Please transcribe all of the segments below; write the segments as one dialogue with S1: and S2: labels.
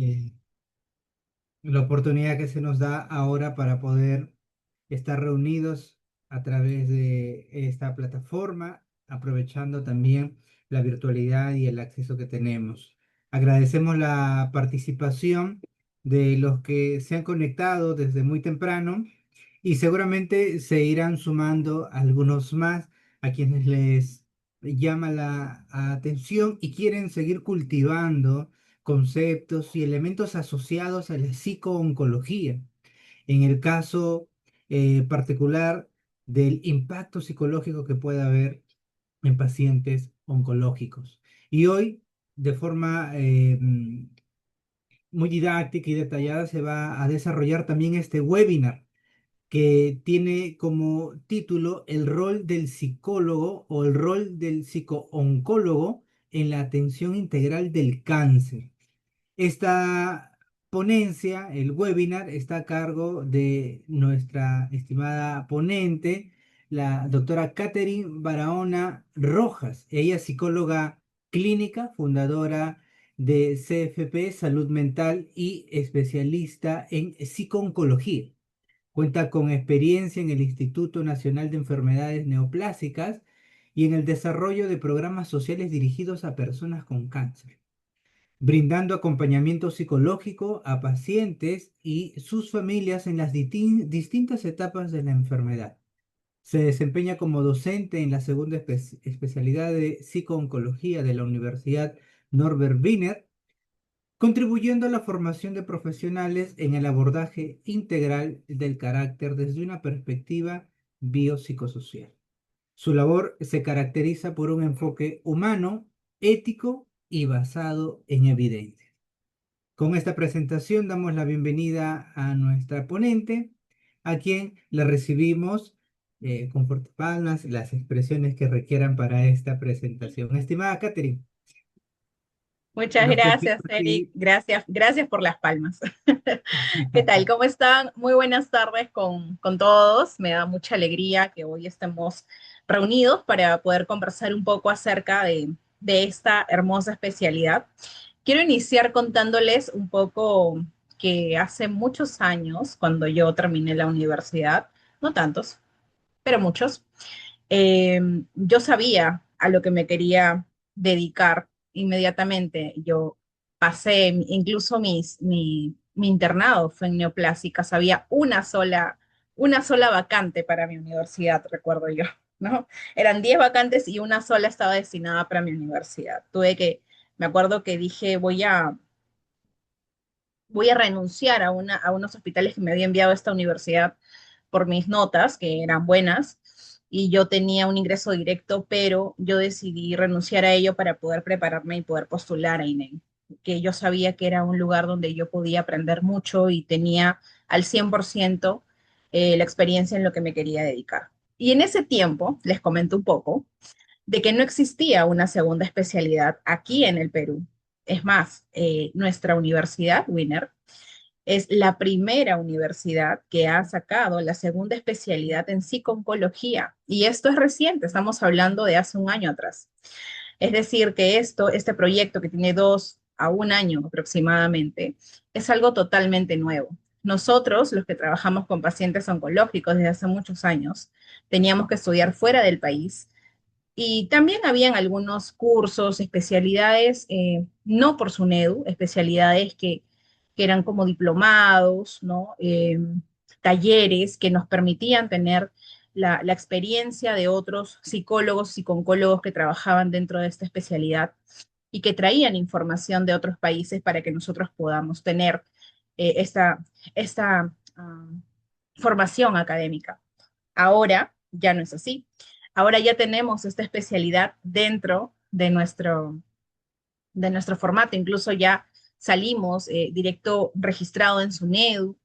S1: eh, la oportunidad que se nos da ahora para poder estar reunidos a través de esta plataforma, aprovechando también la virtualidad y el acceso que tenemos. Agradecemos la participación de los que se han conectado desde muy temprano y seguramente se irán sumando algunos más a quienes les llama la atención y quieren seguir cultivando conceptos y elementos asociados a la psicooncología. En el caso particular del impacto psicológico que puede haber en pacientes oncológicos. Y hoy, de forma muy didáctica y detallada, se va a desarrollar también este webinar que tiene como título el rol del psicólogo o el rol del psicooncólogo en la atención integral del cáncer. Esta ponencia, el webinar, está a cargo de nuestra estimada ponente, la doctora Catherine Barahona Rojas. Ella es psicóloga clínica, fundadora de CFP Salud Mental y especialista en psicooncología. Cuenta con experiencia en el Instituto Nacional de Enfermedades Neoplásicas y en el desarrollo de programas sociales dirigidos a personas con cáncer, brindando acompañamiento psicológico a pacientes y sus familias en las distintas etapas de la enfermedad. Se desempeña como docente en la segunda especialidad de psicooncología de la Universidad Norbert Wiener, contribuyendo a la formación de profesionales en el abordaje integral del carácter desde una perspectiva biopsicosocial. Su labor se caracteriza por un enfoque humano, ético y basado en evidencia. Con esta presentación damos la bienvenida a nuestra ponente, a quien le recibimos con fuertes palmas las expresiones que requieran para esta presentación. Estimada Catherine,
S2: Muchas
S1: los confío
S2: gracias,
S1: a
S2: Eric.
S1: ti.
S2: Gracias por las palmas. ¿Qué tal? ¿Cómo están? Muy buenas tardes con todos. Me da mucha alegría que hoy estemos reunidos para poder conversar un poco acerca de esta hermosa especialidad. Quiero iniciar contándoles un poco que hace muchos años, cuando yo terminé la universidad, no tantos, pero muchos, eh, yo sabía a lo que me quería dedicar inmediatamente. Yo pasé, incluso mi internado fue en neoplásicas, había una sola vacante para mi universidad, recuerdo yo, ¿no? Eran 10 vacantes y una sola estaba destinada para mi universidad. Me acuerdo que dije, voy a renunciar a unos hospitales que me había enviado a esta universidad por mis notas, que eran buenas, y yo tenía un ingreso directo, pero yo decidí renunciar a ello para poder prepararme y poder postular a INEM, que yo sabía que era un lugar donde yo podía aprender mucho y tenía al 100% la experiencia en lo que me quería dedicar. Y en ese tiempo, les comento un poco, de que no existía una segunda especialidad aquí en el Perú. Es más, nuestra universidad, Winner, es la primera universidad que ha sacado la segunda especialidad en psico-oncología. Y esto es reciente, estamos hablando de hace un año atrás. Es decir, que este proyecto que tiene 2 a 1 año aproximadamente, es algo totalmente nuevo. Nosotros, los que trabajamos con pacientes oncológicos desde hace muchos años, teníamos que estudiar fuera del país y también habían algunos cursos, especialidades, no por SUNEDU, especialidades que eran como diplomados, ¿no? Talleres que nos permitían tener la experiencia de otros psicólogos y oncólogos que trabajaban dentro de esta especialidad y que traían información de otros países para que nosotros podamos tener esta formación académica. Ahora ya no es así. Ahora ya tenemos esta especialidad dentro de nuestro formato. Incluso ya salimos directo registrado en SUNEDU.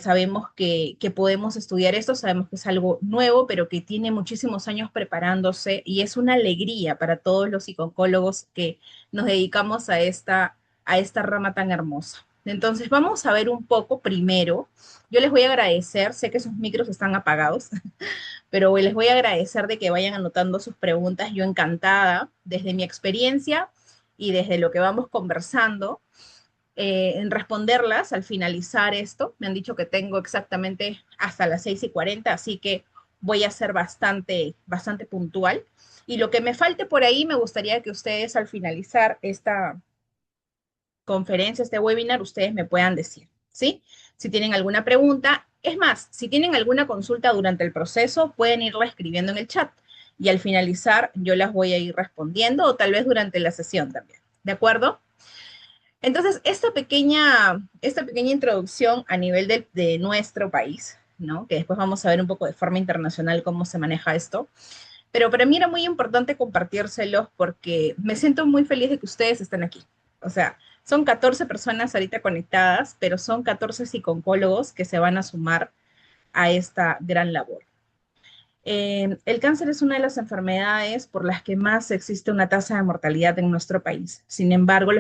S2: Sabemos que podemos estudiar esto, sabemos que es algo nuevo, pero que tiene muchísimos años preparándose y es una alegría para todos los psicólogos que nos dedicamos a esta rama tan hermosa. Entonces, vamos a ver un poco primero. Yo les voy a agradecer, sé que sus micros están apagados, pero les voy a agradecer de que vayan anotando sus preguntas. Yo encantada, desde mi experiencia y desde lo que vamos conversando, en responderlas al finalizar esto. Me han dicho que tengo exactamente hasta las 6:40, así que voy a ser bastante puntual. Y lo que me falte por ahí, me gustaría que ustedes al finalizar esta conferencia, este webinar, ustedes me puedan decir, ¿sí? Si tienen alguna pregunta, es más, si tienen alguna consulta durante el proceso, pueden irla escribiendo en el chat y al finalizar yo las voy a ir respondiendo o tal vez durante la sesión también, ¿de acuerdo? Entonces, esta pequeña introducción a nivel de nuestro país, ¿no? Que después vamos a ver un poco de forma internacional cómo se maneja esto, pero para mí era muy importante compartírselos porque me siento muy feliz de que ustedes estén aquí. O sea, son 14 personas ahorita conectadas, pero son 14 psicólogos que se van a sumar a esta gran labor. El cáncer es una de las enfermedades por las que más existe una tasa de mortalidad en nuestro país. Sin embargo,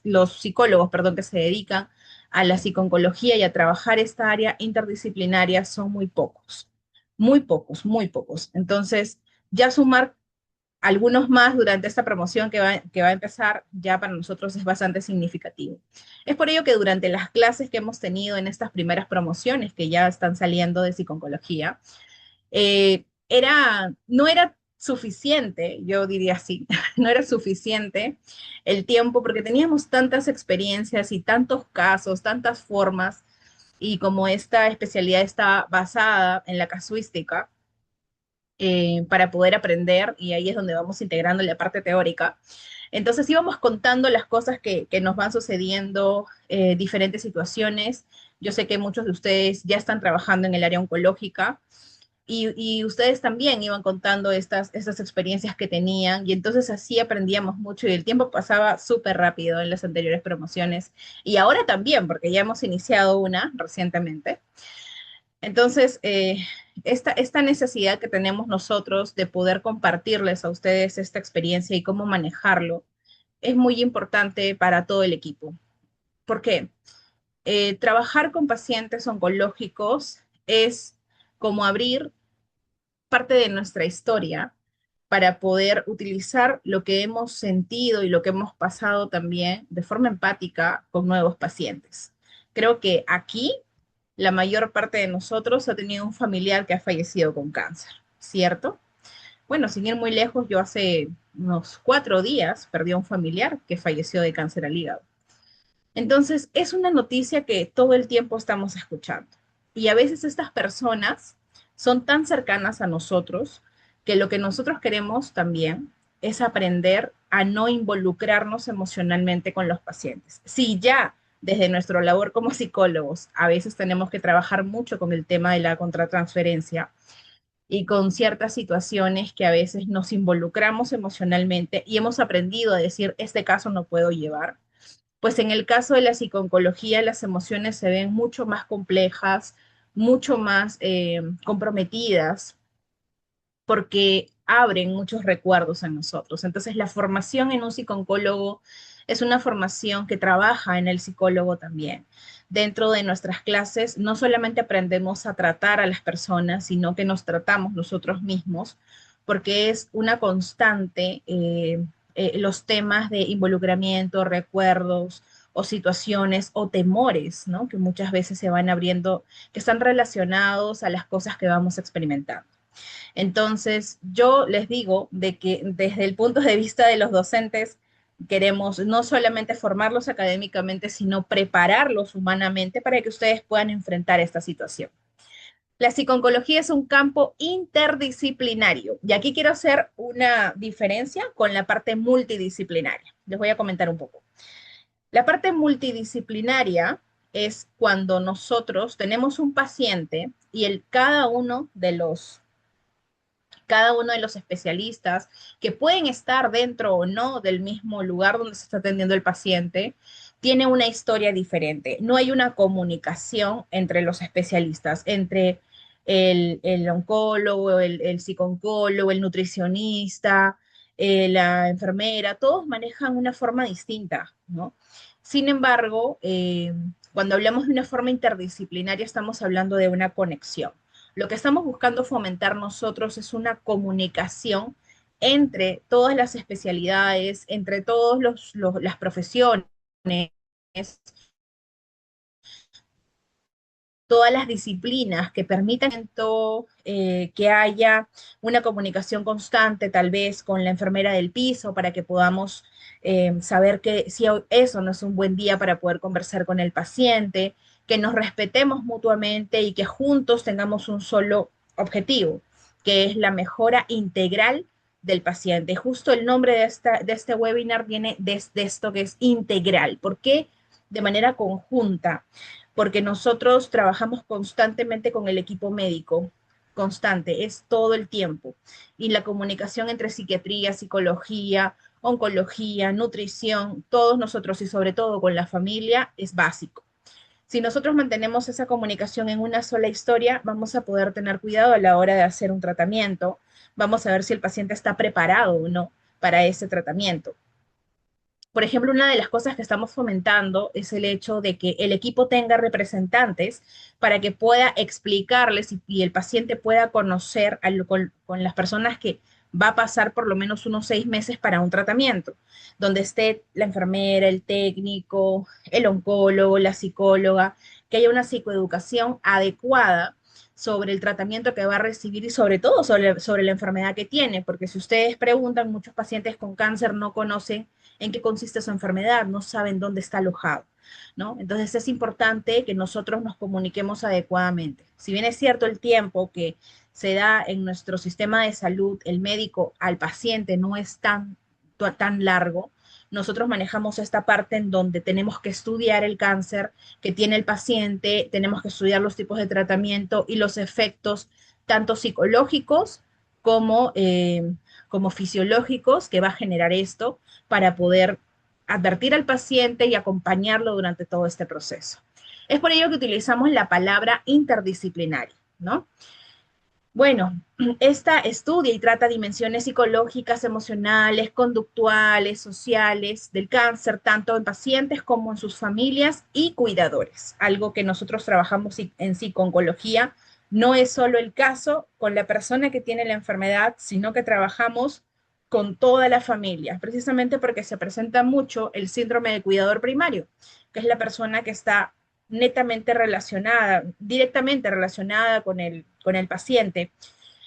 S2: los psicólogos, perdón, que se dedican a la psiconcología y a trabajar esta área interdisciplinaria son muy pocos, muy pocos, muy pocos. Entonces, ya sumar algunos más durante esta promoción que va a empezar, ya para nosotros es bastante significativo. Es por ello que durante las clases que hemos tenido en estas primeras promociones que ya están saliendo de psiconcología, no era suficiente, yo diría así, no era suficiente el tiempo porque teníamos tantas experiencias y tantos casos, tantas formas, y como esta especialidad está basada en la casuística, para poder aprender, y ahí es donde vamos integrando la parte teórica. Entonces íbamos contando las cosas que nos van sucediendo, diferentes situaciones. Yo sé que muchos de ustedes ya están trabajando en el área oncológica, y ustedes también iban contando estas experiencias que tenían, y entonces así aprendíamos mucho y el tiempo pasaba súper rápido en las anteriores promociones, y ahora también, porque ya hemos iniciado una recientemente. Entonces, esta necesidad que tenemos nosotros de poder compartirles a ustedes esta experiencia y cómo manejarlo es muy importante para todo el equipo. ¿Por qué? Trabajar con pacientes oncológicos es como abrir parte de nuestra historia para poder utilizar lo que hemos sentido y lo que hemos pasado también de forma empática con nuevos pacientes. Creo que aquí la mayor parte de nosotros ha tenido un familiar que ha fallecido con cáncer, ¿cierto? Bueno, sin ir muy lejos, yo hace unos 4 días perdí a un familiar que falleció de cáncer al hígado. Entonces, es una noticia que todo el tiempo estamos escuchando. Y a veces estas personas son tan cercanas a nosotros que lo que nosotros queremos también es aprender a no involucrarnos emocionalmente con los pacientes. Si ya desde nuestra labor como psicólogos a veces tenemos que trabajar mucho con el tema de la contratransferencia y con ciertas situaciones que a veces nos involucramos emocionalmente y hemos aprendido a decir, este caso no puedo llevar, pues en el caso de la psiconcología las emociones se ven mucho más complejas, mucho más comprometidas, porque abren muchos recuerdos en nosotros. Entonces, la formación en un psicólogo es una formación que trabaja en el psicólogo también. Dentro de nuestras clases, no solamente aprendemos a tratar a las personas, sino que nos tratamos nosotros mismos, porque es una constante, los temas de involucramiento, recuerdos o situaciones o temores, ¿no? Que muchas veces se van abriendo, que están relacionados a las cosas que vamos experimentando. Entonces, yo les digo de que desde el punto de vista de los docentes, queremos no solamente formarlos académicamente, sino prepararlos humanamente para que ustedes puedan enfrentar esta situación. La psiconcología es un campo interdisciplinario y aquí quiero hacer una diferencia con la parte multidisciplinaria. Les voy a comentar un poco. La parte multidisciplinaria es cuando nosotros tenemos un paciente y cada uno de los especialistas que pueden estar dentro o no del mismo lugar donde se está atendiendo el paciente, tiene una historia diferente. No hay una comunicación entre los especialistas, entre el oncólogo, el psicooncólogo, el nutricionista, la enfermera, todos manejan una forma distinta, ¿no? Sin embargo, cuando hablamos de una forma interdisciplinaria, estamos hablando de una conexión. Lo que estamos buscando fomentar nosotros es una comunicación entre todas las especialidades, entre todas las profesiones, todas las disciplinas que permitan que haya una comunicación constante, tal vez con la enfermera del piso, para que podamos saber que si eso no es un buen día para poder conversar con el paciente, que nos respetemos mutuamente y que juntos tengamos un solo objetivo, que es la mejora integral del paciente. Justo el nombre de este webinar viene de esto que es integral. ¿Por qué? De manera conjunta, porque nosotros trabajamos constantemente con el equipo médico, constante, es todo el tiempo. Y la comunicación entre psiquiatría, psicología, oncología, nutrición, todos nosotros y sobre todo con la familia es básico. Si nosotros mantenemos esa comunicación en una sola historia, vamos a poder tener cuidado a la hora de hacer un tratamiento. Vamos a ver si el paciente está preparado o no para ese tratamiento. Por ejemplo, una de las cosas que estamos fomentando es el hecho de que el equipo tenga representantes para que pueda explicarles y el paciente pueda conocer con las personas que va a pasar por lo menos unos 6 meses para un tratamiento, donde esté la enfermera, el técnico, el oncólogo, la psicóloga, que haya una psicoeducación adecuada sobre el tratamiento que va a recibir y sobre todo sobre la enfermedad que tiene, porque si ustedes preguntan, muchos pacientes con cáncer no conocen en qué consiste su enfermedad, no saben dónde está alojado, ¿no? Entonces es importante que nosotros nos comuniquemos adecuadamente. Si bien es cierto el tiempo que se da en nuestro sistema de salud, el médico al paciente no es tan largo, nosotros manejamos esta parte en donde tenemos que estudiar el cáncer que tiene el paciente, tenemos que estudiar los tipos de tratamiento y los efectos tanto psicológicos como, como fisiológicos que va a generar esto para poder advertir al paciente y acompañarlo durante todo este proceso. Es por ello que utilizamos la palabra interdisciplinaria, ¿no? Bueno, esta estudia y trata dimensiones psicológicas, emocionales, conductuales, sociales del cáncer, tanto en pacientes como en sus familias y cuidadores. Algo que nosotros trabajamos en psico-oncología. No es solo el caso con la persona que tiene la enfermedad, sino que trabajamos con toda la familia, precisamente porque se presenta mucho el síndrome del cuidador primario, que es la persona que está netamente relacionada, directamente relacionada con el paciente.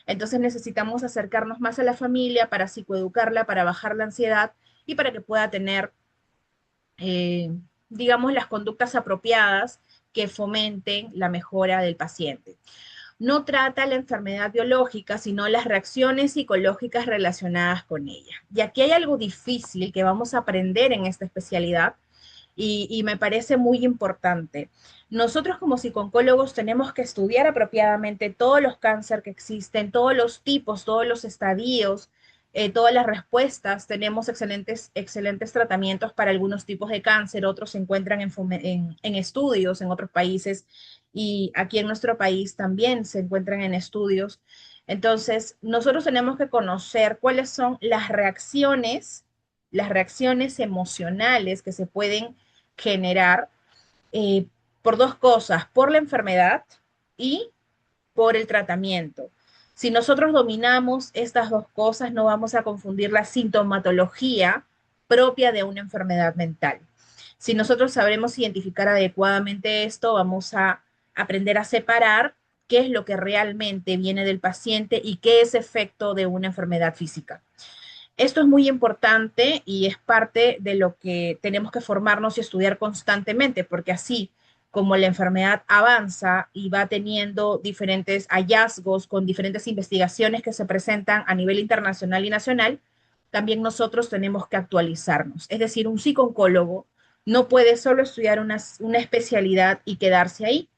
S2: Entonces necesitamos acercarnos más a la familia para psicoeducarla, para bajar la ansiedad y para que pueda tener, eh, digamos, las conductas apropiadas que fomenten la mejora del paciente. No trata la enfermedad biológica, sino las reacciones psicológicas relacionadas con ella. Y aquí hay algo difícil que vamos a aprender en esta especialidad, y me parece muy importante. Nosotros como psicólogos tenemos que estudiar apropiadamente todos los cánceres que existen, todos los tipos, todos los estadios, todas las respuestas. Tenemos excelentes tratamientos para algunos tipos de cáncer, otros se encuentran en estudios en otros países y aquí en nuestro país también se encuentran en estudios. Entonces, nosotros tenemos que conocer cuáles son las reacciones emocionales que se pueden generar eh, por dos cosas, por la enfermedad y por el tratamiento. Si nosotros dominamos estas dos cosas, no vamos a confundir la sintomatología propia de una enfermedad mental. Si nosotros sabremos identificar adecuadamente esto, vamos a aprender a separar qué es lo que realmente viene del paciente y qué es efecto de una enfermedad física. Esto es muy importante y es parte de lo que tenemos que formarnos y estudiar constantemente, porque así como la enfermedad avanza y va teniendo diferentes hallazgos con diferentes investigaciones que se presentan a nivel internacional y nacional, también nosotros tenemos que actualizarnos. Es decir, un psicooncólogo no puede solo estudiar una especialidad y quedarse ahí.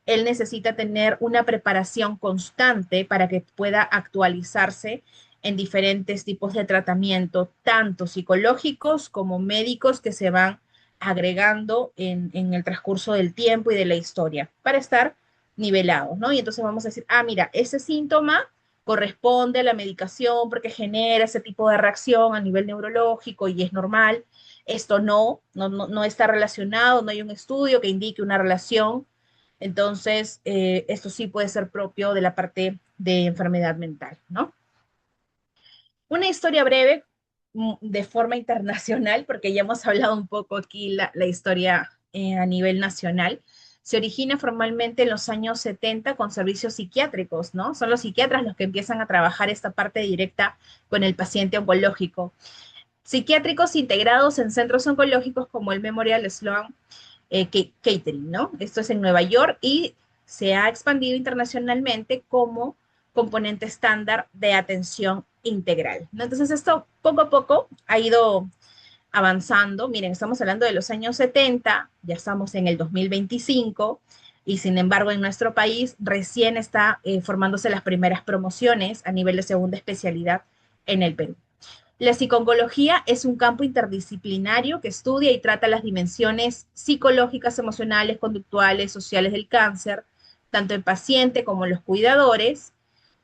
S2: Él necesita tener una preparación constante para que pueda actualizarse en diferentes tipos de tratamiento, tanto psicológicos como médicos que se van agregando en el transcurso del tiempo y de la historia para estar nivelados, ¿no? Y entonces vamos a decir, ah, mira, ese síntoma corresponde a la medicación porque genera ese tipo de reacción a nivel neurológico y es normal. Esto no está relacionado, no hay un estudio que indique una relación. Entonces, esto sí puede ser propio de la parte de enfermedad mental, ¿no? Una historia breve de forma internacional, porque ya hemos hablado un poco aquí la historia a nivel nacional, se origina formalmente en los años 70 con servicios psiquiátricos, ¿no? Son los psiquiatras los que empiezan a trabajar esta parte directa con el paciente oncológico. Psiquiátricos integrados en centros oncológicos como el Memorial Sloan Kettering, ¿no? Esto es en Nueva York y se ha expandido internacionalmente como componente estándar de atención integral, ¿no? Entonces esto poco a poco ha ido avanzando. Miren, estamos hablando de los años 70, ya estamos en el 2025 y sin embargo en nuestro país recién está formándose las primeras promociones a nivel de segunda especialidad en el Perú. La psiconcología es un campo interdisciplinario que estudia y trata las dimensiones psicológicas, emocionales, conductuales, sociales del cáncer, tanto en paciente como en los cuidadores,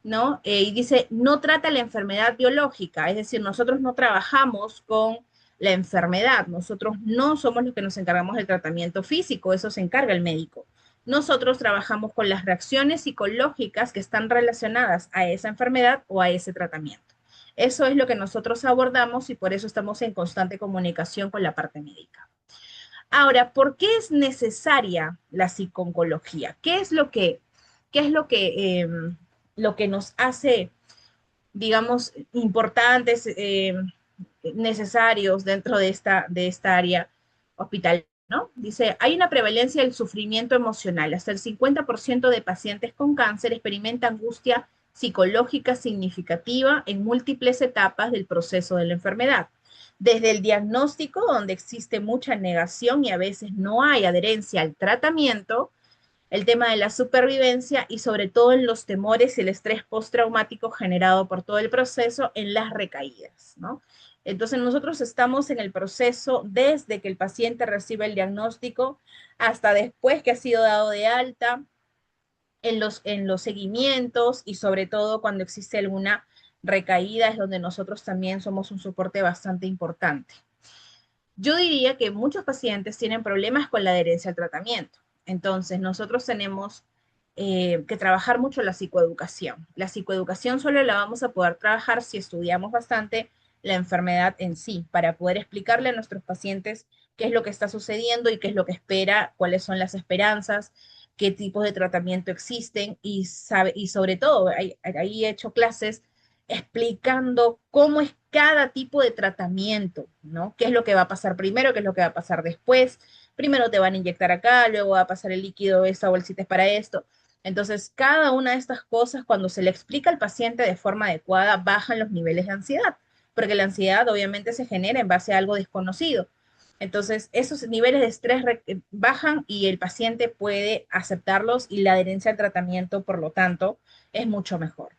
S2: ¿no? Y dice, no trata la enfermedad biológica, es decir, nosotros no trabajamos con la enfermedad, nosotros no somos los que nos encargamos del tratamiento físico, eso se encarga el médico. Nosotros trabajamos con las reacciones psicológicas que están relacionadas a esa enfermedad o a ese tratamiento. Eso es lo que nosotros abordamos y por eso estamos en constante comunicación con la parte médica. Ahora, ¿por qué es necesaria la psiconcología? ¿Qué es lo que nos hace, digamos, importantes, necesarios dentro de esta área hospitalaria? ¿No? Dice, hay una prevalencia del sufrimiento emocional. Hasta el 50% de pacientes con cáncer experimenta angustia psicológica significativa en múltiples etapas del proceso de la enfermedad. Desde el diagnóstico, donde existe mucha negación y a veces no hay adherencia al tratamiento, el tema de la supervivencia y sobre todo en los temores y el estrés postraumático generado por todo el proceso en las recaídas, ¿no? Entonces nosotros estamos en el proceso desde que el paciente recibe el diagnóstico hasta después que ha sido dado de alta, en los seguimientos y sobre todo cuando existe alguna recaída es donde nosotros también somos un soporte bastante importante. Yo diría que muchos pacientes tienen problemas con la adherencia al tratamiento. Entonces, nosotros tenemos que trabajar mucho la psicoeducación. La psicoeducación solo la vamos a poder trabajar si estudiamos bastante la enfermedad en sí, para poder explicarle a nuestros pacientes qué es lo que está sucediendo y qué es lo que espera, cuáles son las esperanzas, qué tipos de tratamiento existen y sobre todo, ahí he hecho clases explicando cómo es cada tipo de tratamiento, ¿no? ¿Qué es lo que va a pasar primero, qué es lo que va a pasar después? Primero te van a inyectar acá, luego va a pasar el líquido, esta bolsita es para esto. Entonces, cada una de estas cosas, cuando se le explica al paciente de forma adecuada, bajan los niveles de ansiedad, porque la ansiedad obviamente se genera en base a algo desconocido. Entonces, esos niveles de estrés bajan y el paciente puede aceptarlos y la adherencia al tratamiento, por lo tanto, es mucho mejor.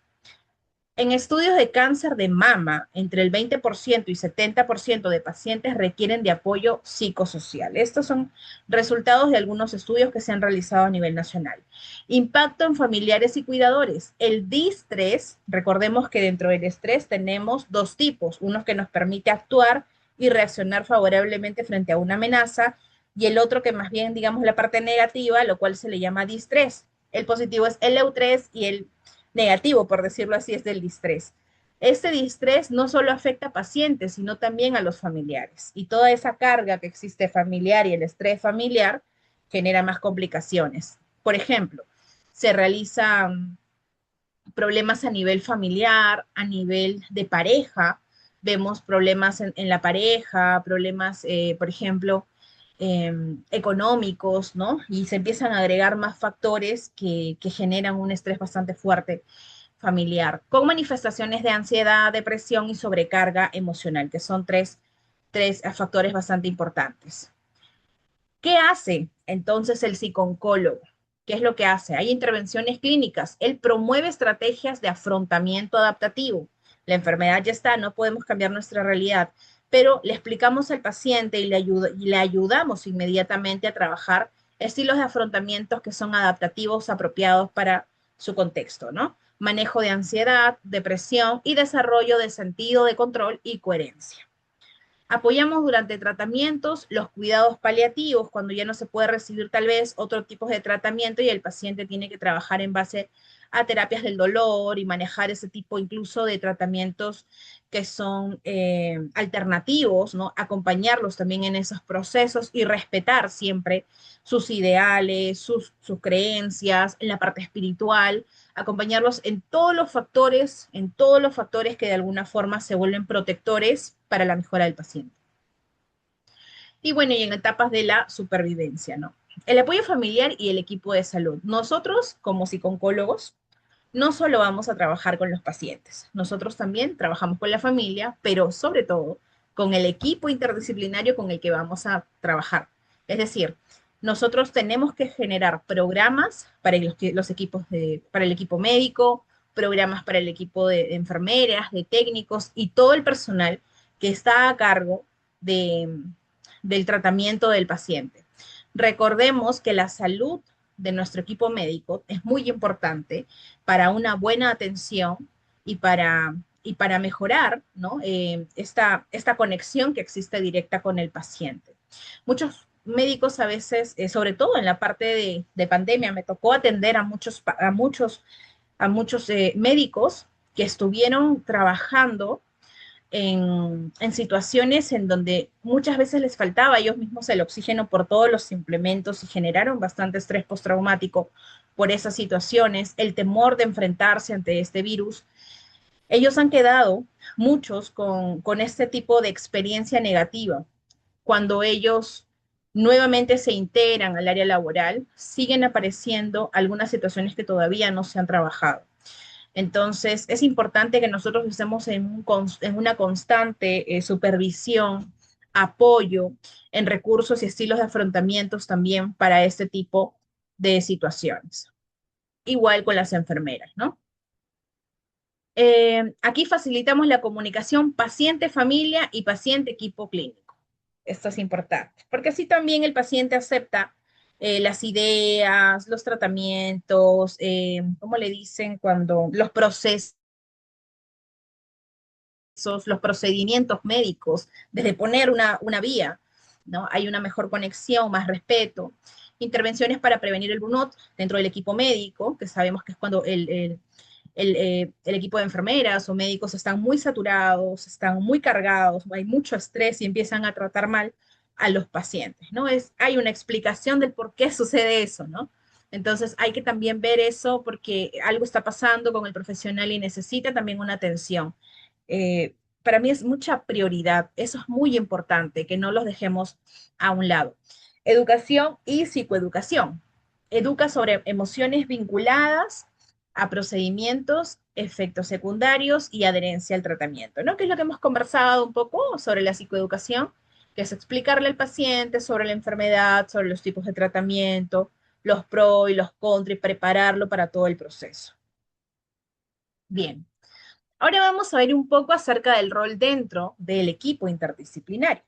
S2: En estudios de cáncer de mama, entre el 20% y 70% de pacientes requieren de apoyo psicosocial. Estos son resultados de algunos estudios que se han realizado a nivel nacional. Impacto en familiares y cuidadores. El distrés, recordemos que dentro del estrés tenemos dos tipos, uno que nos permite actuar y reaccionar favorablemente frente a una amenaza y el otro que más bien, digamos, la parte negativa, lo cual se le llama distrés. El positivo es el eutrés y el negativo, por decirlo así, es del distrés. Este distrés no solo afecta a pacientes, sino también a los familiares. Y toda esa carga que existe familiar y el estrés familiar genera más complicaciones. Por ejemplo, se realizan problemas a nivel familiar, a nivel de pareja, vemos problemas en la pareja, problemas, por ejemplo, económicos, ¿no? Y se empiezan a agregar más factores que generan un estrés bastante fuerte familiar, con manifestaciones de ansiedad, depresión y sobrecarga emocional, que son tres factores bastante importantes. ¿Qué hace entonces el psicooncólogo? ¿Qué es lo que hace? Hay intervenciones clínicas. Él promueve estrategias de afrontamiento adaptativo. La enfermedad ya está, no podemos cambiar nuestra realidad, pero le explicamos al paciente y le ayudamos inmediatamente a trabajar estilos de afrontamientos que son adaptativos, apropiados para su contexto, ¿no? Manejo de ansiedad, depresión y desarrollo de sentido de control y coherencia. Apoyamos durante tratamientos los cuidados paliativos, cuando ya no se puede recibir tal vez otro tipo de tratamiento y el paciente tiene que trabajar en base a terapias del dolor y manejar ese tipo incluso de tratamientos que son alternativos, ¿no? Acompañarlos también en esos procesos y respetar siempre sus ideales, sus creencias, en la parte espiritual, acompañarlos en todos los factores que de alguna forma se vuelven protectores para la mejora del paciente. Y bueno, y en etapas de la supervivencia, ¿no? El apoyo familiar y el equipo de salud. Nosotros, como psicólogos, no solo vamos a trabajar con los pacientes, nosotros también trabajamos con la familia, pero sobre todo con el equipo interdisciplinario con el que vamos a trabajar. Es decir, nosotros tenemos que generar programas para los equipos para el equipo médico, programas para el equipo de enfermeras, de técnicos y todo el personal que está a cargo de, del tratamiento del paciente. Recordemos que la salud de nuestro equipo médico es muy importante para una buena atención y para mejorar, ¿no? Esta conexión que existe directa con el paciente. Muchos médicos a veces, sobre todo en la parte de pandemia, me tocó atender a muchos médicos que estuvieron trabajando en situaciones en donde muchas veces les faltaba a ellos mismos el oxígeno por todos los implementos y generaron bastante estrés postraumático por esas situaciones, el temor de enfrentarse ante este virus. Ellos han quedado, muchos, con este tipo de experiencia negativa. Cuando ellos nuevamente se integran al área laboral, siguen apareciendo algunas situaciones que todavía no se han trabajado. Entonces, es importante que nosotros estemos en una constante supervisión, apoyo en recursos y estilos de afrontamientos también para este tipo de situaciones. Igual con las enfermeras, ¿no? Aquí facilitamos la comunicación paciente-familia y paciente-equipo clínico. Esto es importante, porque así también el paciente acepta las ideas, los tratamientos, ¿cómo le dicen? Cuando los procesos, los procedimientos médicos, desde poner una vía, ¿no? Hay una mejor conexión, más respeto. Intervenciones para prevenir el burnout dentro del equipo médico, que sabemos que es cuando el equipo de enfermeras o médicos están muy saturados, están muy cargados, hay mucho estrés y empiezan a tratar mal a los pacientes, ¿no? Hay una explicación del por qué sucede eso, ¿no? Entonces hay que también ver eso porque algo está pasando con el profesional y necesita también una atención. Para mí es mucha prioridad, eso es muy importante, que no los dejemos a un lado. Educación y psicoeducación. Educa sobre emociones vinculadas a procedimientos, efectos secundarios y adherencia al tratamiento, ¿no? Que es lo que hemos conversado un poco sobre la psicoeducación, que es explicarle al paciente sobre la enfermedad, sobre los tipos de tratamiento, los pros y los contras y prepararlo para todo el proceso. Bien, ahora vamos a ver un poco acerca del rol dentro del equipo interdisciplinario.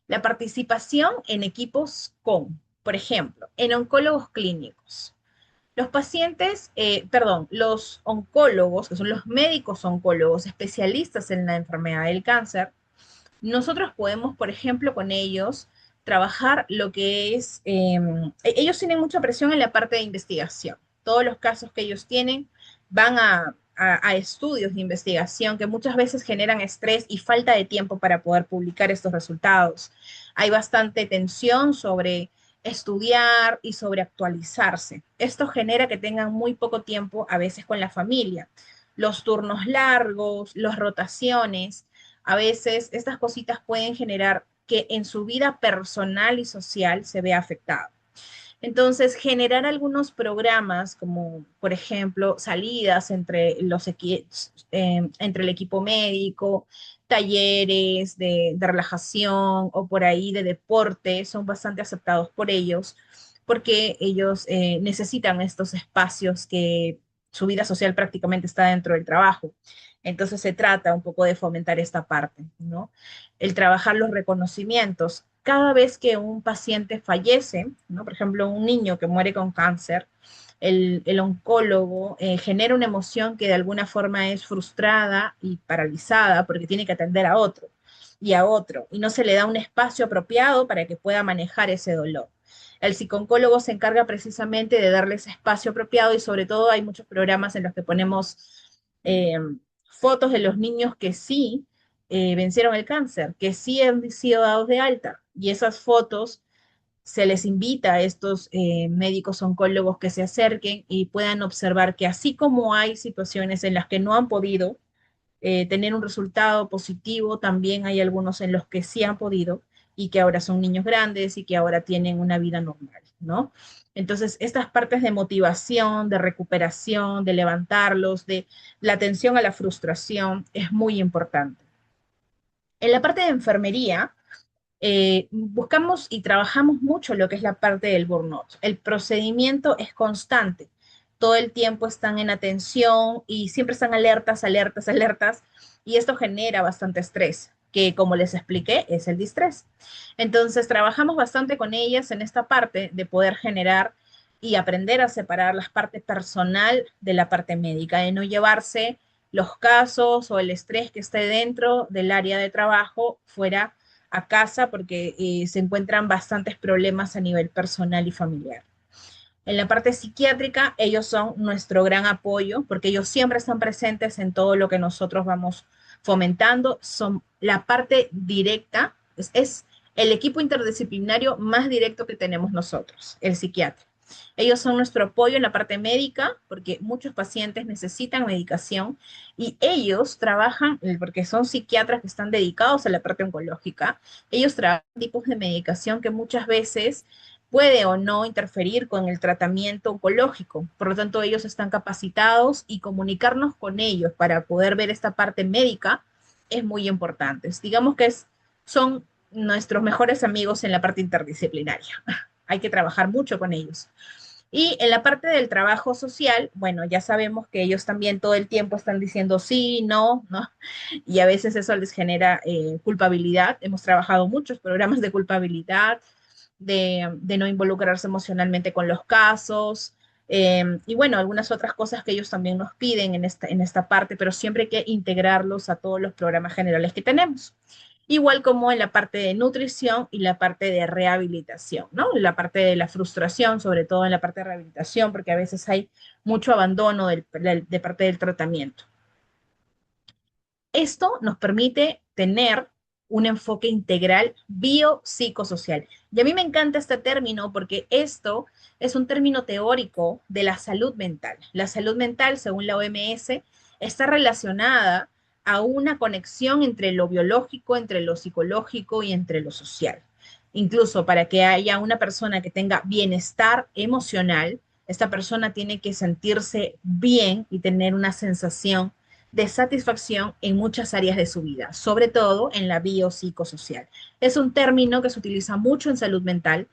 S2: La participación en equipos con, por ejemplo, en oncólogos clínicos. Los oncólogos, que son los médicos oncólogos, especialistas en la enfermedad del cáncer, nosotros podemos, por ejemplo, con ellos trabajar lo que es, ellos tienen mucha presión en la parte de investigación. Todos los casos que ellos tienen van a estudios de investigación que muchas veces generan estrés y falta de tiempo para poder publicar estos resultados. Hay bastante tensión sobre estudiar y sobre actualizarse. Esto genera que tengan muy poco tiempo a veces con la familia. Los turnos largos, las rotaciones, a veces estas cositas pueden generar que en su vida personal y social se vea afectado. Entonces, generar algunos programas como, por ejemplo, salidas entre el equipo médico, talleres de relajación o por ahí de deporte, son bastante aceptados por ellos porque ellos necesitan estos espacios que su vida social prácticamente está dentro del trabajo. Entonces se trata un poco de fomentar esta parte, ¿no? El trabajar los reconocimientos. Cada vez que un paciente fallece, ¿no? Por ejemplo, un niño que muere con cáncer, el oncólogo genera una emoción que de alguna forma es frustrada y paralizada porque tiene que atender a otro. y a otro, y no se le da un espacio apropiado para que pueda manejar ese dolor. El psicooncólogo se encarga precisamente de darle ese espacio apropiado y sobre todo hay muchos programas en los que ponemos eh, fotos de los niños que sí vencieron el cáncer, que sí han sido dados de alta y esas fotos se les invita a estos médicos oncólogos que se acerquen y puedan observar que así como hay situaciones en las que no han podido tener un resultado positivo, también hay algunos en los que sí han podido y que ahora son niños grandes y que ahora tienen una vida normal, ¿no? Entonces, estas partes de motivación, de recuperación, de levantarlos, de la atención a la frustración, es muy importante. En la parte de enfermería, buscamos y trabajamos mucho lo que es la parte del burnout. El procedimiento es constante. Todo el tiempo están en atención y siempre están alertas, alertas, alertas. Y esto genera bastante estrés, que como les expliqué, es el distrés. Entonces, trabajamos bastante con ellas en esta parte de poder generar y aprender a separar la parte personal de la parte médica, de no llevarse los casos o el estrés que esté dentro del área de trabajo fuera a casa porque se encuentran bastantes problemas a nivel personal y familiar. En la parte psiquiátrica, ellos son nuestro gran apoyo porque ellos siempre están presentes en todo lo que nosotros vamos fomentando. Son la parte directa, es el equipo interdisciplinario más directo que tenemos nosotros, el psiquiatra. Ellos son nuestro apoyo en la parte médica, porque muchos pacientes necesitan medicación y ellos trabajan, porque son psiquiatras que están dedicados a la parte oncológica, ellos trabajan tipos de medicación que muchas veces puede o no interferir con el tratamiento oncológico. Por lo tanto, ellos están capacitados y comunicarnos con ellos para poder ver esta parte médica es muy importante. Digamos que son nuestros mejores amigos en la parte interdisciplinaria. Hay que trabajar mucho con ellos. Y en la parte del trabajo social, bueno, ya sabemos que ellos también todo el tiempo están diciendo sí, no, no, y a veces eso les genera culpabilidad. Hemos trabajado muchos programas de culpabilidad, de no involucrarse emocionalmente con los casos, y bueno, algunas otras cosas que ellos también nos piden en esta parte, pero siempre hay que integrarlos a todos los programas generales que tenemos igual como en la parte de nutrición y la parte de rehabilitación, ¿no? La parte de la frustración, sobre todo en la parte de rehabilitación, porque a veces hay mucho abandono de parte del tratamiento. Esto nos permite tener un enfoque integral biopsicosocial. Y a mí me encanta este término porque esto es un término teórico de la salud mental. La salud mental, según la OMS, está relacionada a una conexión entre lo biológico, entre lo psicológico y entre lo social. Incluso para que haya una persona que tenga bienestar emocional, esta persona tiene que sentirse bien y tener una sensación de satisfacción en muchas áreas de su vida, sobre todo en la biopsicosocial. Es un término que se utiliza mucho en salud mental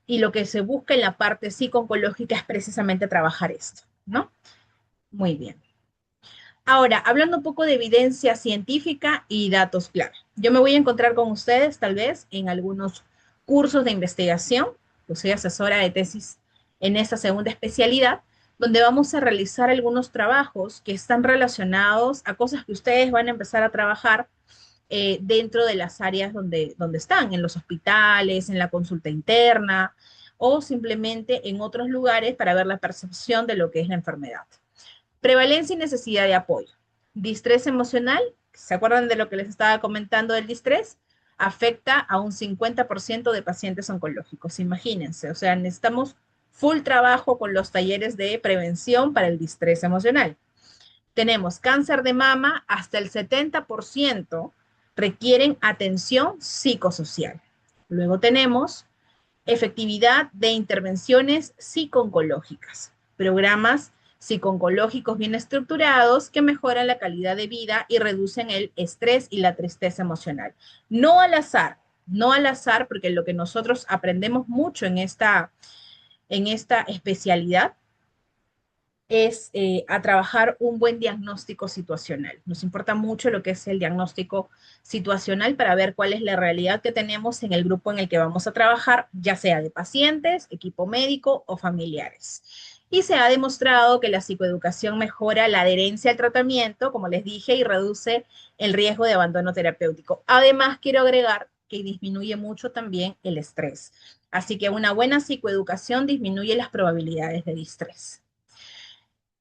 S2: y lo que se busca en la parte psico-oncológica es precisamente trabajar esto, ¿no? Muy bien. Ahora, hablando un poco de evidencia científica y datos clave. Yo me voy a encontrar con ustedes tal vez en algunos cursos de investigación, yo soy asesora de tesis en esta segunda especialidad, donde vamos a realizar algunos trabajos que están relacionados a cosas que ustedes van a empezar a trabajar dentro de las áreas donde están, en los hospitales, en la consulta interna o simplemente en otros lugares para ver la percepción de lo que es la enfermedad. Prevalencia y necesidad de apoyo. Distrés emocional, ¿se acuerdan de lo que les estaba comentando del distrés? Afecta a un 50% de pacientes oncológicos, imagínense. O sea, necesitamos full trabajo con los talleres de prevención para el distrés emocional. Tenemos cáncer de mama, hasta el 70% requieren atención psicosocial. Luego tenemos efectividad de intervenciones psico-oncológicas, programas psico-oncológicos bien estructurados que mejoran la calidad de vida y reducen el estrés y la tristeza emocional. No al azar, no al azar, porque lo que nosotros aprendemos mucho en esta especialidad es a trabajar un buen diagnóstico situacional. Nos importa mucho lo que es el diagnóstico situacional para ver cuál es la realidad que tenemos en el grupo en el que vamos a trabajar, ya sea de pacientes, equipo médico o familiares. Y se ha demostrado que la psicoeducación mejora la adherencia al tratamiento, como les dije, y reduce el riesgo de abandono terapéutico. Además, quiero agregar que disminuye mucho también el estrés. Así que una buena psicoeducación disminuye las probabilidades de distrés.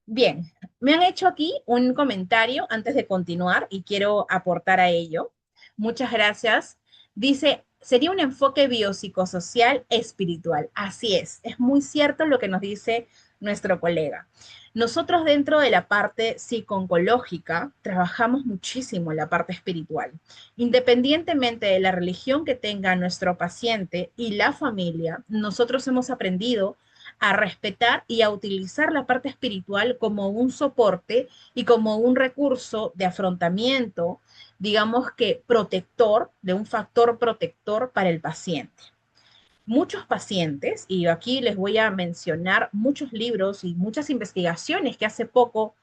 S2: Bien, me han hecho aquí un comentario antes de continuar y quiero aportar a ello. Muchas gracias. Dice, sería un enfoque biopsicosocial espiritual. Así es muy cierto lo que nos dice nuestro colega. Nosotros dentro de la parte psico-oncológica trabajamos muchísimo en la parte espiritual. Independientemente de la religión que tenga nuestro paciente y la familia, nosotros hemos aprendido a respetar y a utilizar la parte espiritual como un soporte y como un recurso de afrontamiento, digamos que protector, de un factor protector para el paciente. Muchos pacientes, y aquí les voy a mencionar muchos libros y muchas investigaciones que hace poco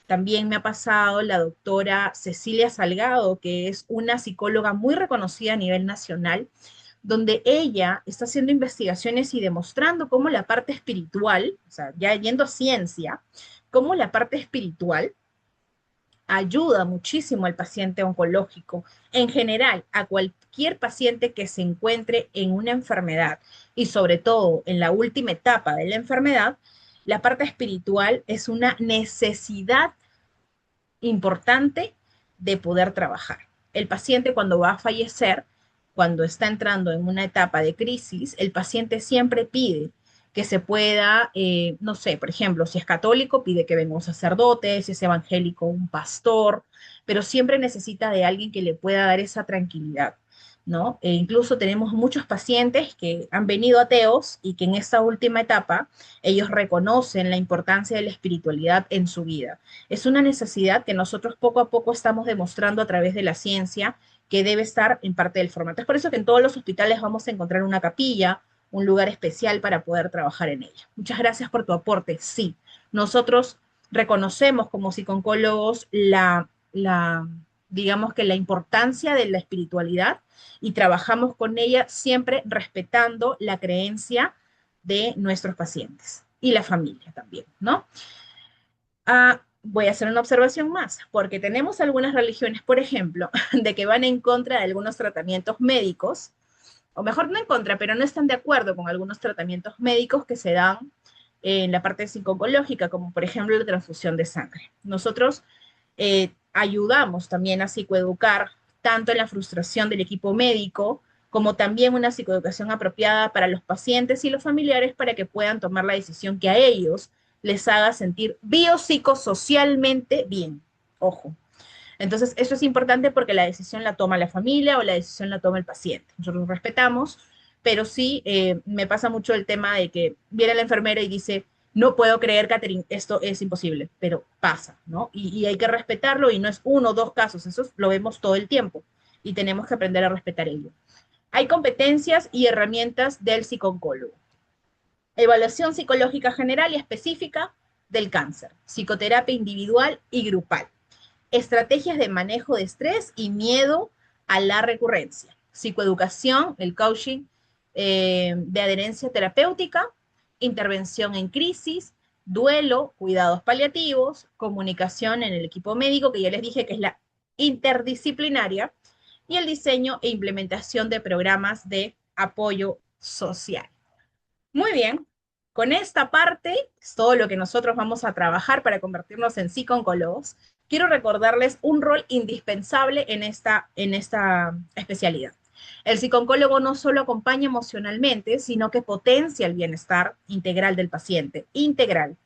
S2: también me ha pasado la doctora Cecilia Salgado, que es una psicóloga muy reconocida a nivel nacional, donde ella está haciendo investigaciones y demostrando cómo la parte espiritual, o sea, ya yendo a ciencia, cómo la parte espiritual ayuda muchísimo al paciente oncológico, en general, a cualquier paciente que se encuentre en una enfermedad y sobre todo en la última etapa de la enfermedad, la parte espiritual es una necesidad importante de poder trabajar. El paciente cuando va a fallecer, cuando está entrando en una etapa de crisis, el paciente siempre pide que se pueda, no sé, por ejemplo, si es católico, pide que venga un sacerdote, si es evangélico, un pastor, pero siempre necesita de alguien que le pueda dar esa tranquilidad, ¿no? E incluso tenemos muchos pacientes que han venido ateos y que en esta última etapa ellos reconocen la importancia de la espiritualidad en su vida. Es una necesidad que nosotros poco a poco estamos demostrando a través de la ciencia que debe estar en parte del formato. Es por eso que en todos los hospitales vamos a encontrar una capilla, un lugar especial para poder trabajar en ella. Muchas gracias por tu aporte. Sí, nosotros reconocemos como psicólogos digamos que la importancia de la espiritualidad y trabajamos con ella siempre respetando la creencia de nuestros pacientes y la familia también, ¿no? Voy a hacer una observación más, porque tenemos algunas religiones, por ejemplo, de que van en contra de algunos tratamientos médicos, o mejor no en contra, pero no están de acuerdo con algunos tratamientos médicos que se dan en la parte psicológica, como por ejemplo la transfusión de sangre. Nosotros ayudamos también a psicoeducar tanto en la frustración del equipo médico, como también una psicoeducación apropiada para los pacientes y los familiares para que puedan tomar la decisión que a ellos les haga sentir biopsicosocialmente bien. Ojo. Entonces, eso es importante porque la decisión la toma la familia o la decisión la toma el paciente. Nosotros respetamos, pero sí me pasa mucho el tema de que viene la enfermera y dice, no puedo creer, Catherine, esto es imposible, pero pasa, ¿no? Y hay que respetarlo y no es uno o dos casos, eso lo vemos todo el tiempo y tenemos que aprender a respetar ello. Hay competencias y herramientas del psicólogo. Evaluación psicológica general y específica del cáncer, psicoterapia individual y grupal, estrategias de manejo de estrés y miedo a la recurrencia, psicoeducación, el coaching de adherencia terapéutica, intervención en crisis, duelo, cuidados paliativos, comunicación en el equipo médico, que ya les dije que es la interdisciplinaria, y el diseño e implementación de programas de apoyo social. Muy bien, con esta parte es todo lo que nosotros vamos a trabajar para convertirnos en psicooncólogos. Quiero recordarles un rol indispensable en esta especialidad. El psicooncólogo no solo acompaña emocionalmente, sino que potencia el bienestar integral del paciente, integral.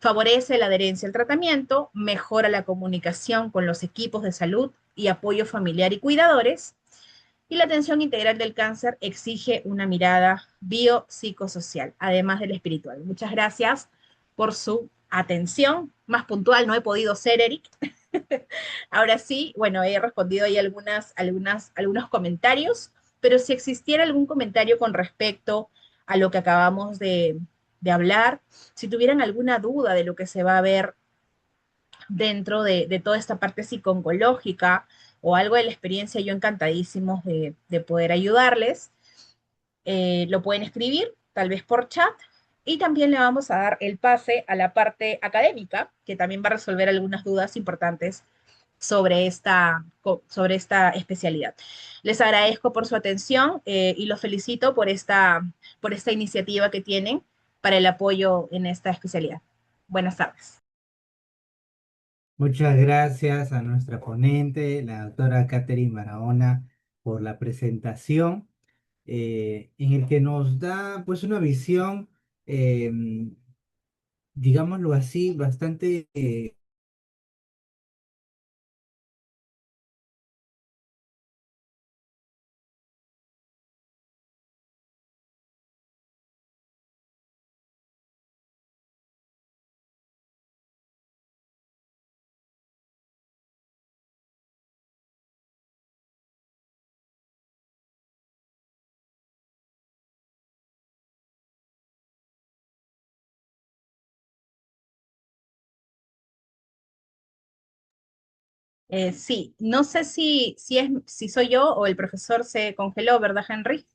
S2: Favorece la adherencia al tratamiento, mejora la comunicación con los equipos de salud y apoyo familiar y cuidadores, y la atención integral del cáncer exige una mirada biopsicosocial, además del espiritual. Muchas gracias por su atención. Más puntual no he podido ser, Eric. Ahora sí, bueno, he respondido ahí algunos comentarios, pero si existiera algún comentario con respecto a lo que acabamos de hablar, si tuvieran alguna duda de lo que se va a ver dentro de toda esta parte psicológica o algo de la experiencia, yo encantadísimos de poder ayudarles. Lo pueden escribir, tal vez por chat, y también le vamos a dar el pase a la parte académica, que también va a resolver algunas dudas importantes sobre esta especialidad. Les agradezco por su atención y los felicito por esta iniciativa que tienen para el apoyo en esta especialidad. Buenas tardes.
S1: Muchas gracias a nuestra ponente, la doctora Catherine Barahona, por la presentación, en el que nos da pues una visión, digámoslo así, bastante
S2: Sí, no sé si soy yo o el profesor se congeló, ¿verdad, Henry?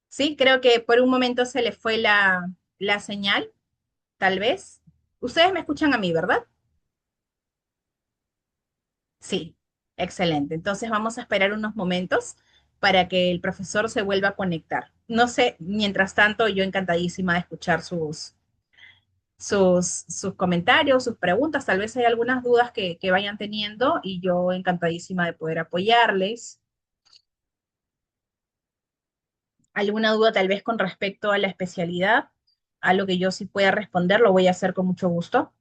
S2: Sí, creo que por un momento se le fue la señal, tal vez. Ustedes me escuchan a mí, ¿verdad? Sí, excelente. Entonces vamos a esperar unos momentos para que el profesor se vuelva a conectar. No sé, mientras tanto, yo encantadísima de escuchar sus comentarios, sus preguntas. Tal vez hay algunas dudas que vayan teniendo y yo encantadísima de poder apoyarles. ¿Alguna duda tal vez con respecto a la especialidad? Algo que yo sí pueda responder, lo voy a hacer con mucho gusto.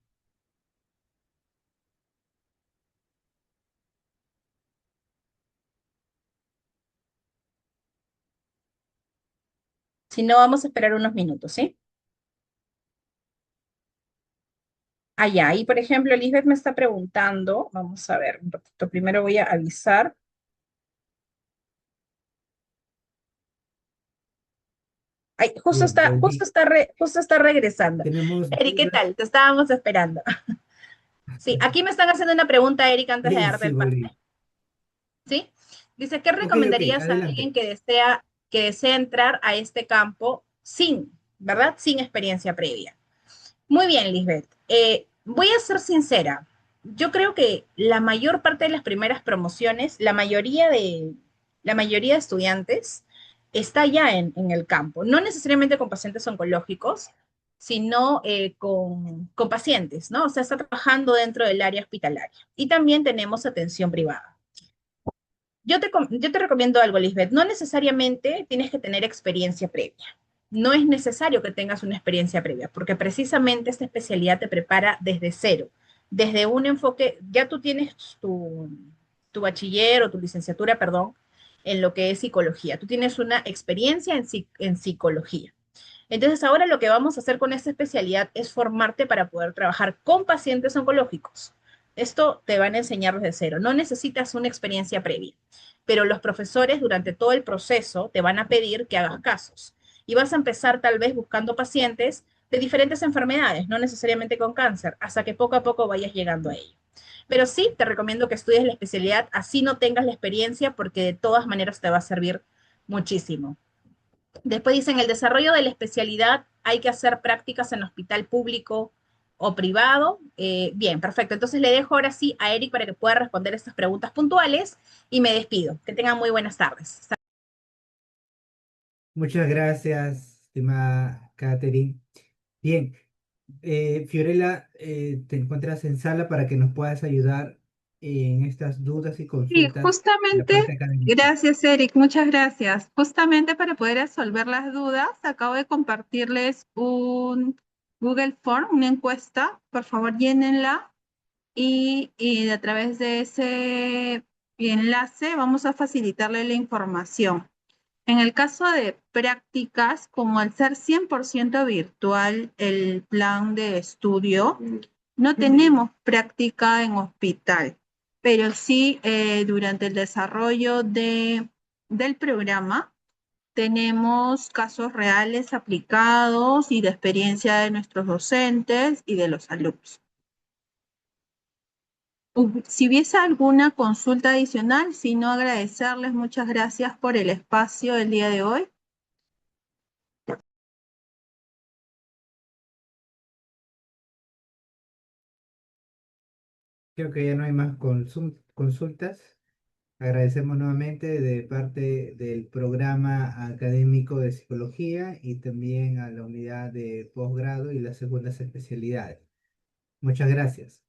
S2: Si no, vamos a esperar unos minutos, ¿sí? Allá, y por ejemplo, Elizabeth me está preguntando, vamos a ver un ratito, primero voy a avisar. Ay,
S1: bien, volví.
S2: justo está regresando.
S1: Tenemos
S2: Eri, ¿qué
S1: dudas.
S2: tal? Te estábamos esperando. Sí, aquí me están haciendo una pregunta, Erika, antes de
S1: Bien,
S2: darte
S1: sí,
S2: el pase.
S1: volví.
S2: ¿Sí? Dice, ¿qué
S1: Ok, ok,
S2: recomendarías a alguien
S1: adelante.
S2: que desea entrar a este campo sin, ¿verdad? Sin experiencia previa. Muy bien, Lisbeth. Voy a ser sincera. Yo creo que la mayor parte de las primeras promociones, la mayoría de estudiantes está ya en el campo. No necesariamente con pacientes oncológicos, sino con pacientes, ¿no? O sea, está trabajando dentro del área hospitalaria. Y también tenemos atención privada. Yo te recomiendo algo, Lisbeth. No necesariamente tienes que tener experiencia previa. No es necesario que tengas una experiencia previa, porque precisamente esta especialidad te prepara desde cero, desde un enfoque, ya tú tienes tu bachiller o tu licenciatura, perdón, en lo que es psicología. Tú tienes una experiencia en psicología. Entonces, ahora lo que vamos a hacer con esta especialidad es formarte para poder trabajar con pacientes oncológicos. Esto te van a enseñar desde cero. No necesitas una experiencia previa, pero los profesores durante todo el proceso te van a pedir que hagas casos. Y vas a empezar tal vez buscando pacientes de diferentes enfermedades, no necesariamente con cáncer, hasta que poco a poco vayas llegando a ello. Pero sí, te recomiendo que estudies la especialidad, así no tengas la experiencia, porque de todas maneras te va a servir muchísimo. Después dicen, el desarrollo de la especialidad hay que hacer prácticas en hospital público o privado. Bien, perfecto. Entonces le dejo ahora sí a Eric para que pueda responder estas preguntas puntuales y me despido. Que tengan muy buenas tardes.
S1: Muchas gracias, estimada Catherine. Bien, Fiorella, te encuentras en sala para que nos puedas ayudar en estas dudas y
S3: Sí,
S1: consultas de la
S3: justamente,
S1: parte académica.
S3: gracias Eric, muchas gracias. Justamente para poder resolver las dudas, acabo de compartirles un Google Form, una encuesta. Por favor, llénenla y a través de ese enlace vamos a facilitarle la información. En el caso de prácticas, como al ser 100% virtual el plan de estudio, no tenemos práctica en hospital, pero sí durante el desarrollo del programa tenemos casos reales aplicados y de experiencia de nuestros docentes y de los alumnos. Si hubiese alguna consulta adicional, si no agradecerles, muchas gracias por el espacio del día de hoy.
S1: Creo que ya no hay más consultas. Agradecemos nuevamente de parte del programa académico de psicología y también a la unidad de posgrado y las segundas especialidades. Muchas gracias.